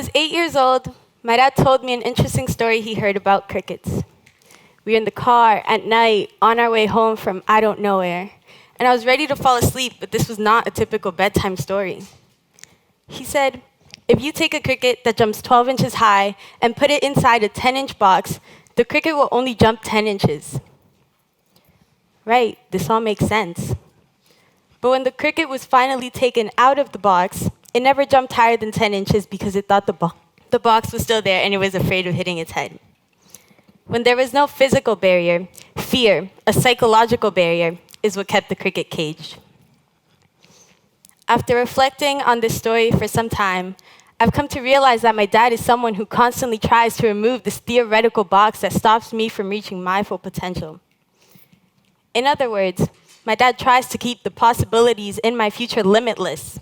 was 8 years old, my dad told me an interesting story he heard about crickets. We were in the car at night on our way home from I don't know where, and I was ready to fall asleep, but this was not a typical bedtime story. He said, if you take a cricket that jumps 12 inches high and put it inside a 10-inch box, the cricket will only jump 10 inches. Right, this all makes sense. But when the cricket was finally taken out of the box, it never jumped higher than 10 inches because it thought the box was still there and it was afraid of hitting its head. When there was no physical barrier, fear, a psychological barrier, is what kept the cricket caged. After reflecting on this story for some time, I've come to realize that my dad is someone who constantly tries to remove this theoretical box that stops me from reaching my full potential. In other words, my dad tries to keep the possibilities in my future limitless.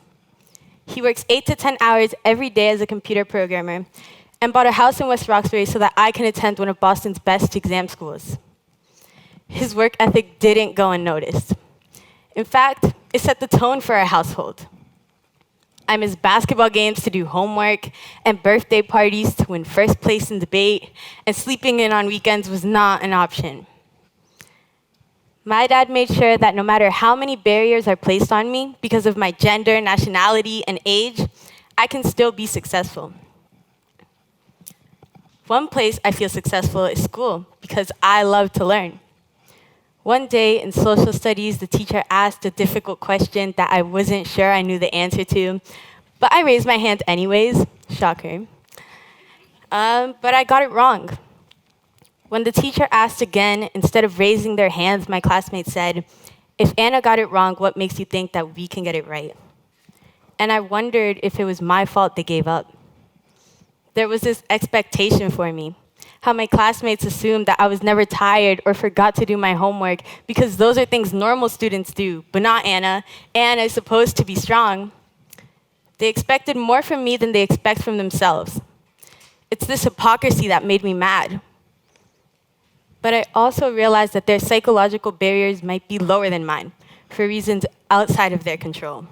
He works 8 to 10 hours every day as a computer programmer and bought a house in West Roxbury so that I can attend one of Boston's best exam schools. His work ethic didn't go unnoticed. In fact, it set the tone for our household. I missed basketball games to do homework and birthday parties to win first place in debate, and sleeping in on weekends was not an option. My dad made sure that no matter how many barriers are placed on me because of my gender, nationality, and age, I can still be successful. One place I feel successful is school because I love to learn. One day in social studies, the teacher asked a difficult question that I wasn't sure I knew the answer to, but I raised my hand anyways, shocker. But I got it wrong. When the teacher asked again, instead of raising their hands, my classmates said, if Anna got it wrong, what makes you think that we can get it right? And I wondered if it was my fault they gave up. There was this expectation for me, how my classmates assumed that I was never tired or forgot to do my homework because those are things normal students do, but not Anna. Anna is supposed to be strong. They expected more from me than they expect from themselves. It's this hypocrisy that made me mad. But I also realized that their psychological barriers might be lower than mine for reasons outside of their control.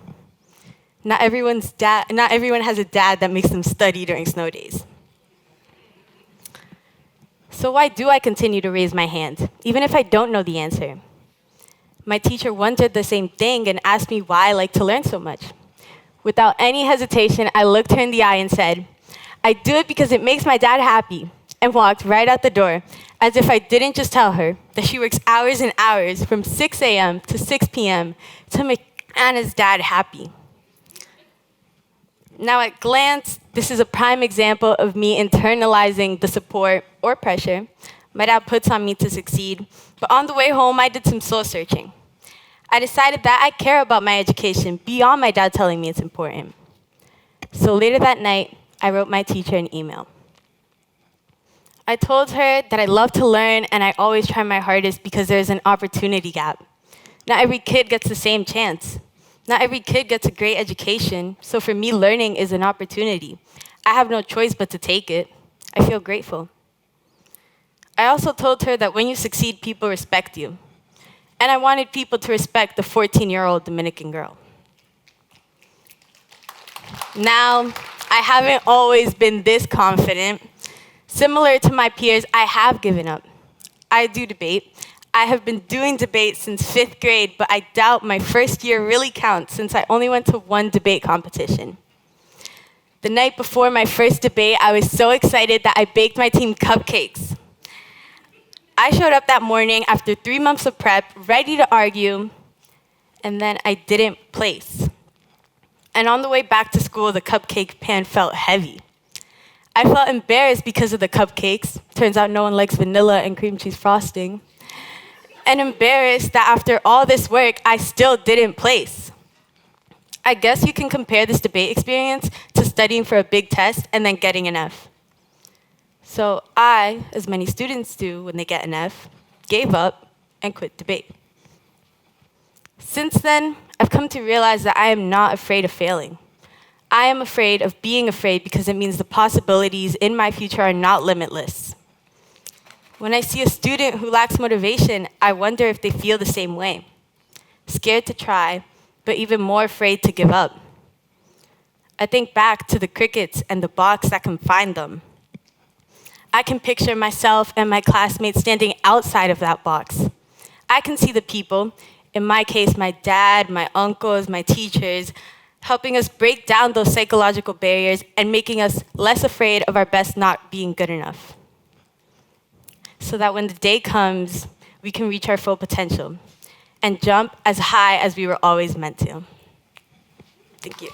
Not everyone has a dad that makes them study during snow days. So why do I continue to raise my hand, even if I don't know the answer? My teacher wondered the same thing and asked me why I like to learn so much. Without any hesitation, I looked her in the eye and said, I do it because it makes my dad happy, and walked right out the door, as if I didn't just tell her that she works hours and hours from 6 a.m. to 6 p.m. to make Anna's dad happy. Now at glance, this is a prime example of me internalizing the support or pressure my dad puts on me to succeed, but on the way home, I did some soul searching. I decided that I care about my education beyond my dad telling me it's important. So later that night, I wrote my teacher an email. I told her that I love to learn and I always try my hardest because there's an opportunity gap. Not every kid gets the same chance. Not every kid gets a great education, so for me, learning is an opportunity. I have no choice but to take it. I feel grateful. I also told her that when you succeed, people respect you. And I wanted people to respect the 14-year-old Dominican girl. Now, I haven't always been this confident. Similar to my peers, I have given up. I do debate. I have been doing debate since 5th grade, but I doubt my first year really counts since I only went to one debate competition. The night before my first debate, I was so excited that I baked my team cupcakes. I showed up that morning after 3 months of prep, ready to argue, and then I didn't place. And on the way back to school, the cupcake pan felt heavy. I felt embarrassed because of the cupcakes. Turns out no one likes vanilla and cream cheese frosting. And embarrassed that after all this work, I still didn't place. I guess you can compare this debate experience to studying for a big test and then getting an F. So I, as many students do when they get an F, gave up and quit debate. Since then, I've come to realize that I am not afraid of failing. I am afraid of being afraid because it means the possibilities in my future are not limitless. When I see a student who lacks motivation, I wonder if they feel the same way. Scared to try, but even more afraid to give up. I think back to the crickets and the box that confined them. I can picture myself and my classmates standing outside of that box. I can see the people, in my case, my dad, my uncles, my teachers, helping us break down those psychological barriers and making us less afraid of our best not being good enough. So that when the day comes, we can reach our full potential and jump as high as we were always meant to. Thank you.